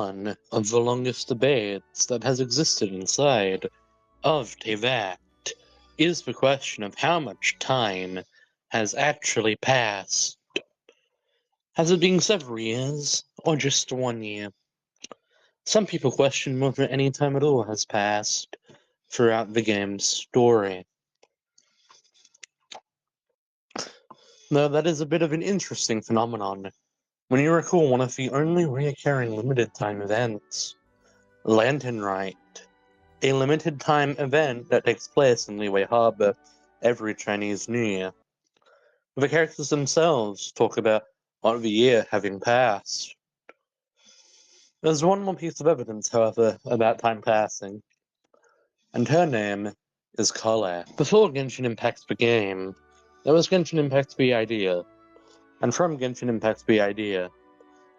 One of the longest debates that has existed inside of Tevat is the question of how much time has actually passed. Has it been several years, or just 1 year? Some people question whether any time at all has passed throughout the game's story. Though that is a bit of an interesting phenomenon, when you recall one of the only reoccurring limited time events, Lantern Rite, a limited time event that takes place in Liyue Harbor every Chinese New Year. The characters themselves talk about one year having passed. There's one more piece of evidence, however, about time passing, and her name is Kale. Before Genshin Impact the game, there was Genshin Impact the idea, and from Genshin Impact the idea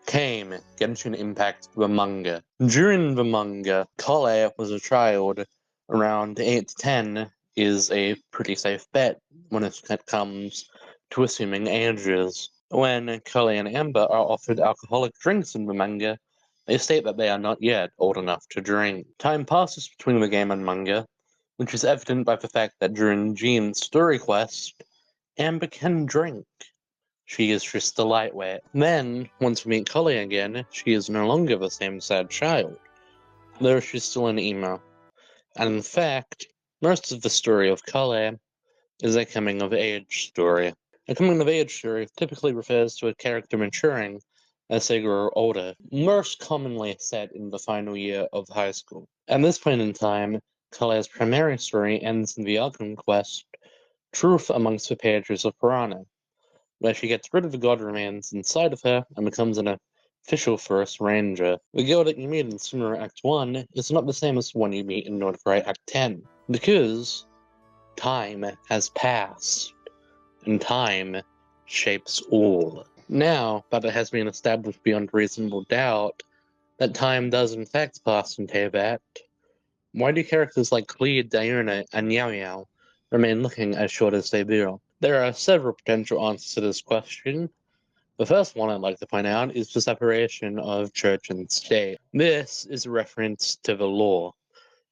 came Genshin Impact the manga. During the manga, Kale was a child around 8 to 10 is a pretty safe bet when it comes to assuming ages. When Kale and Amber are offered alcoholic drinks in the manga, they state that they are not yet old enough to drink. Time passes between the game and manga, which is evident by the fact that during Jean's story quest, Amber can drink. She is just a lightweight. Then, once we meet Cully again, she is no longer the same sad child, though she's still an emo. And in fact, most of the story of Cully is a coming-of-age story. A coming-of-age story typically refers to a character maturing as they grow older, most commonly set in the final year of high school. At this point in time, Cully's primary story ends in the Alchemy quest, Truth Amongst the Pages of Piranha, where she gets rid of the god remains inside of her and becomes an official First Ranger. The girl that you meet in Sumeru Act 1 is not the same as the one you meet in Northgray Act 10, because time has passed, and time shapes all. Now that it has been established beyond reasonable doubt that time does in fact pass in Tevat, why do characters like Clea, Diurna, and Yao Yao remain looking as short as they do? There are several potential answers to this question. The first one I'd like to point out is the separation of church and state. This is a reference to the law,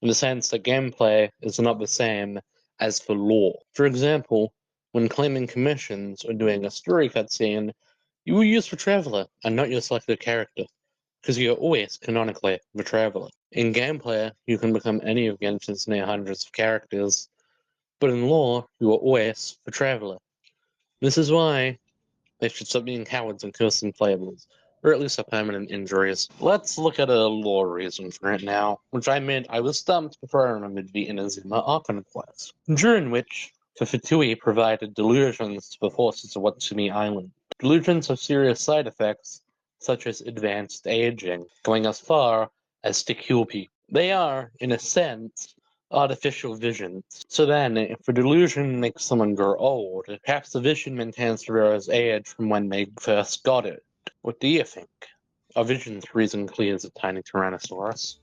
in the sense that gameplay is not the same as the law. For example, when claiming commissions or doing a story cutscene, you will use the Traveler and not your selected character, because you are always canonically the Traveler. In gameplay, you can become any of Genshin's near hundreds of characters, but in lore, you are always the Traveler. This is why they should stop being cowards and cursing playables, or at least have permanent injuries. Let's look at a lore reason for it now, which I meant I was stumped before I remembered the Inazuma Archon quest, during which the Fatui provided delusions to the forces of Watsumi Island. Delusions have serious side effects, such as advanced aging, going as far as to kill people. They are, in a sense, artificial visions. So then, if a delusion makes someone grow old, perhaps the vision maintains the wearer's age from when they first got it. What do you think? Are visions reason clear as a tiny Tyrannosaurus?